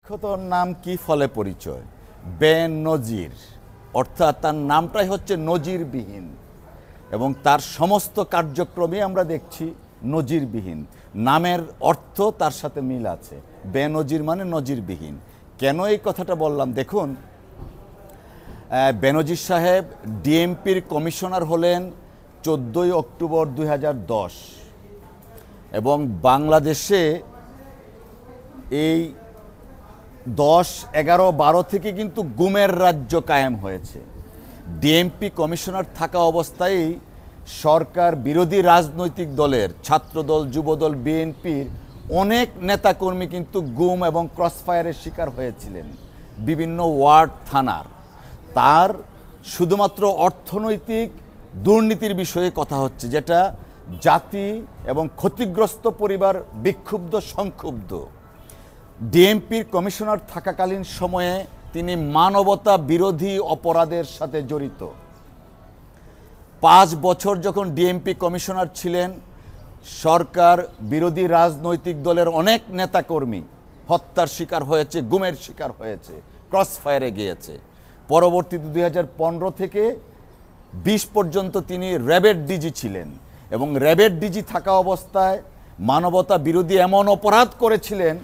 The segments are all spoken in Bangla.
শিক্ষকর নাম কি ফলে পরিচয়? বেনজির, অর্থাৎ তার নামটাই হচ্ছে নজিরবিহীন এবং তার সমস্ত কার্যক্রমে আমরা দেখছি নজিরবিহীন। নামের অর্থ তার সাথে মিল আছে। বেনজির মানে নজিরবিহীন। কেন এই কথাটা বললাম? দেখুন, বেনজির সাহেব ডিএমপির কমিশনার হলেন 14 অক্টোবর 2010 এবং বাংলাদেশে এই 10, 11, 12 থেকে কিন্তু গুমের রাজ্য কায়েম হয়েছে। ডিএমপি কমিশনার থাকা অবস্থায় সরকার বিরোধী রাজনৈতিক দলের ছাত্রদল, যুবদল, বিএনপির অনেক নেতাকর্মী কিন্তু গুম এবং ক্রসফায়ারের শিকার হয়েছিলেন বিভিন্ন ওয়ার্ড থানার। তার শুধুমাত্র অর্থনৈতিক দুর্নীতির বিষয়ে কথা হচ্ছে, যেটা জাতি এবং ক্ষতিগ্রস্ত পরিবার বিক্ষুব্ধ, সংক্ষুব্ধ। ডিএমপির কমিশনার থাকাকালীন সময়ে তিনি মানবতা বিরোধী অপরাধের সাথে জড়িত। 5 বছর যখন ডিএমপি কমিশনার ছিলেন, সরকার বিরোধী রাজনৈতিক দলের অনেক নেতাকর্মী হত্যার শিকার হয়েছে, গুমের শিকার হয়েছে, ক্রসফায়ারে গিয়েছে। পরবর্তীতে 2015 থেকে 20 পর্যন্ত তিনি র্যাবের ডিজি ছিলেন এবং র্যাবের ডিজি থাকা অবস্থায় মানবতা বিরোধী এমন অপরাধ করেছিলেন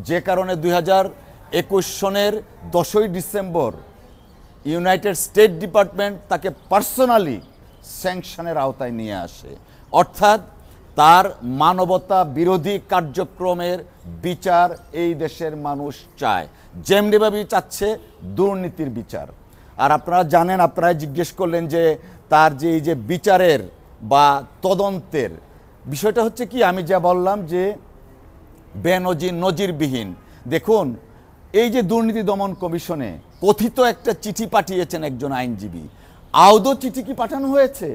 যে কারণে 2021 সনের 10ই ডিসেম্বর ইউনাইটেড স্টেট ডিপার্টমেন্ট তাকে পার্সোনালি স্যাংশনের আওতায় নিয়ে আসে। অর্থাৎ তার মানবতা বিরোধী কার্যক্রমের বিচার এই দেশের মানুষ চায়, যেমনিভাবে চাচ্ছে দুর্নীতির বিচার। আর আপনারা জানেন, আপনারা জিজ্ঞেস করলেন যে তার যে এই যে বিচারের বা তদন্তের বিষয়টা হচ্ছে কি, আমি যা বললাম যে বেনজির, নজিরবিহীন। দেখুন, এই যে দুর্নীতি দমন কমিশনে কথিত একটা চিঠি পাঠিয়েছেন একজন আইনজীবী, আদৌ চিঠি কি পাঠানো হয়েছে?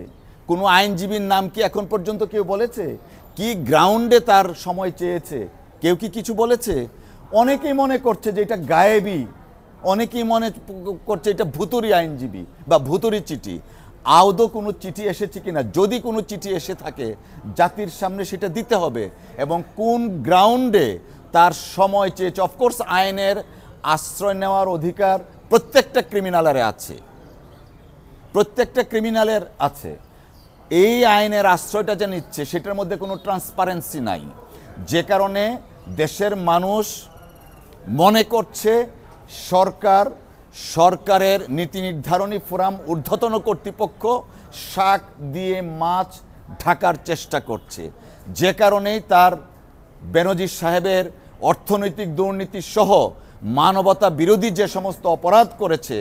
কোনো আইনজীবীর নাম কি এখন পর্যন্ত কেউ বলেছে? কি গ্রাউন্ডে তার সময় চেয়েছে কেউ কি কিছু বলেছে? অনেকেই মনে করছে যে এটা গায়েবী, অনেকেই মনে করছে এটা ভুতুরি আইনজীবী বা ভুতুরি চিঠি। আদৌ কোনো চিঠি এসেছে কিনা, যদি কোনো চিঠি এসে থাকে জাতির সামনে সেটা দিতে হবে এবং কোন গ্রাউন্ডে তার সময় চেয়েছে। অফকোর্স আইনের আশ্রয় নেওয়ার অধিকার প্রত্যেকটা ক্রিমিনালের আছে, প্রত্যেকটা ক্রিমিনালের আছে। এই আইনের আশ্রয়টা যে নিচ্ছে সেটার মধ্যে কোনো ট্রান্সপারেন্সি নাই, যে কারণে দেশের মানুষ মনে করছে সরকারের নীতি নির্ধারণী ফোরাম, ঊর্ধ্বতন কর্তৃপক্ষ শাক দিয়ে মাছ ঢাকার চেষ্টা করছে। যে কারণেই তার বেনজির সাহেবের অর্থনৈতিক দুর্নীতি সহ মানবতা বিরোধী যে সমস্ত অপরাধ করেছে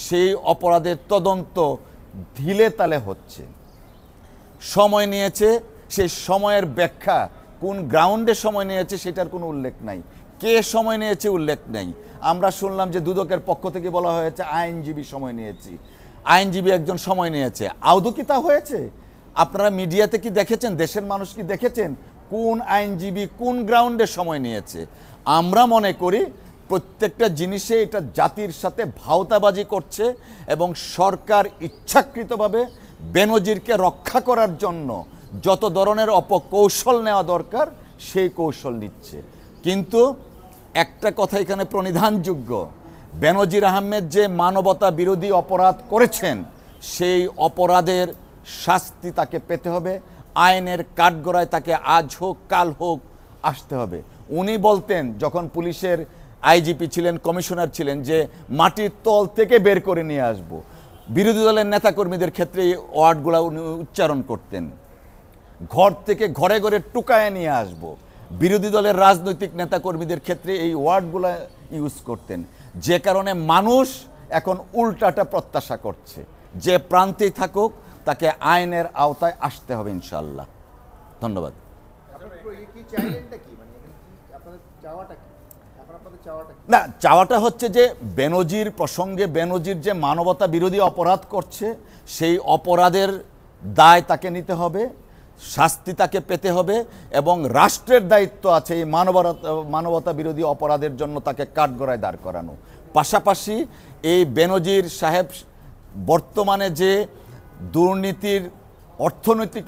সেই অপরাধের তদন্ত ঢিলে তালে হচ্ছে। সময় নিয়েছে, সেই সময়ের ব্যাখ্যা কোন গ্রাউন্ডে সময় নিয়েছে সেটার কোনো উল্লেখ নাই, কে সময় নিয়েছে উল্লেখ নেই। আমরা শুনলাম যে দুদকের পক্ষ থেকে বলা হয়েছে আইনজীবী সময় নিয়েছি, আইনজীবী একজন সময় নিয়েছে। আদৌ কি তা হয়েছে? আপনারা মিডিয়াতে কি দেখেছেন? দেশের মানুষ কি দেখেছেন কোন আইনজীবী কোন গ্রাউন্ডে সময় নিয়েছে? আমরা মনে করি প্রত্যেকটা জিনিসে এটা জাতির সাথে ভাওতাবাজি করছে এবং সরকার ইচ্ছাকৃতভাবে বেনজিরকে রক্ষা করার জন্য যত ধরনের অপকৌশল নেওয়া দরকার সেই কৌশল নিচ্ছে। কিন্তু একটা কথা এখানে প্রণিধানযোগ্য, বেনজির আহমেদ যে মানবতা বিরোধী অপরাধ করেছেন সেই অপরাধের শাস্তি তাকে পেতে হবে। আইনের কাঠগড়ায় তাকে আজ হোক কাল হোক আসতে হবে। উনি বলতেন যখন পুলিশের আইজিপি ছিলেন, কমিশনার ছিলেন, যে মাটির তল থেকে বের করে নিয়ে আসব। বিরোধী দলের নেতাকর্মীদের ক্ষেত্রে এই ওয়ার্ডগুলো উনি উচ্চারণ করতেন, ঘর থেকে ঘরে ঘরে টুকায় নিয়ে আসব। বিরোধী দলের রাজনৈতিক নেতাকর্মীদের ক্ষেত্রে এই ওয়ার্ডগুলো ইউজ করতেন। যে কারণে মানুষ এখন উল্টাটা প্রত্যাশা করছে, যে প্রান্তেই থাকুক তাকে আইনের আওতায় আসতে হবে ইনশাআল্লাহ। ধন্যবাদ। না, চাওয়াটা হচ্ছে যে বেনজির প্রসঙ্গে, বেনজির যে মানবতা বিরোধী অপরাধ করছে সেই অপরাধের দায় তাকে নিতে হবে, শাস্তি তাকে পেতে হবে এবং রাষ্ট্রের দায়িত্ব আছে এই মানবতা বিরোধী অপরাধের জন্য তাকে কাঠগড়ায় দাঁড় করানো। পাশাপাশি এই বেনজির সাহেব বর্তমানে যে দুর্নীতির অর্থনৈতিক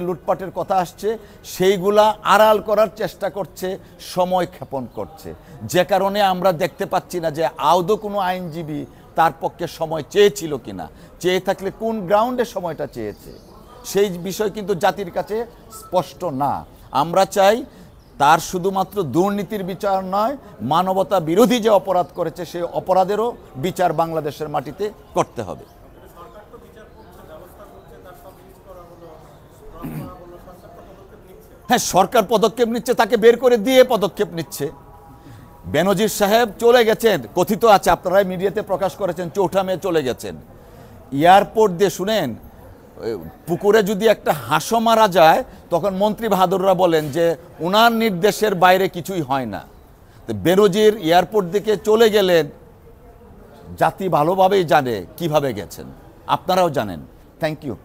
লুটপাটের কথা আসছে, সেইগুলা আড়াল করার চেষ্টা করছে, সময় ক্ষেপণ করছে, যে কারণে আমরা দেখতে পাচ্ছি না যে আদৌ কোনো আইনজীবী তার পক্ষে সময় চেয়েছিল কিনা, চেয়ে থাকলে কোন গ্রাউন্ডে সময়টা চেয়েছে, সেই বিষয় কিন্তু জাতির কাছে স্পষ্ট না। আমরা চাই তার শুধুমাত্র দুর্নীতির বিচার নয়, মানবতা বিরোধী যে অপরাধ করেছে সেই অপরাধেরও বিচার বাংলাদেশের মাটিতে করতে হবে। হ্যাঁ, সরকার পদক্ষেপ নিচ্ছে, তাকে বের করে দিয়ে পদক্ষেপ নিচ্ছে। বেনজির সাহেব চলে গেছেন, কথিত আছে, আপনারাই মিডিয়াতে প্রকাশ করেছেন, 4 মে চলে গেছেন। এয়ারপোর্ট দিয়ে শুনেন, পুকুরে যদি একটা হাঁসও মারা যায় তখন মন্ত্রী বাহাদুররা বলেন যে ওনার নির্দেশের বাইরে কিছুই হয় না। তো বেনজির এয়ারপোর্ট দিকে চলে গেলেন, জাতি ভালোভাবেই জানে কিভাবে গেছেন, আপনারাও জানেন। Thank you.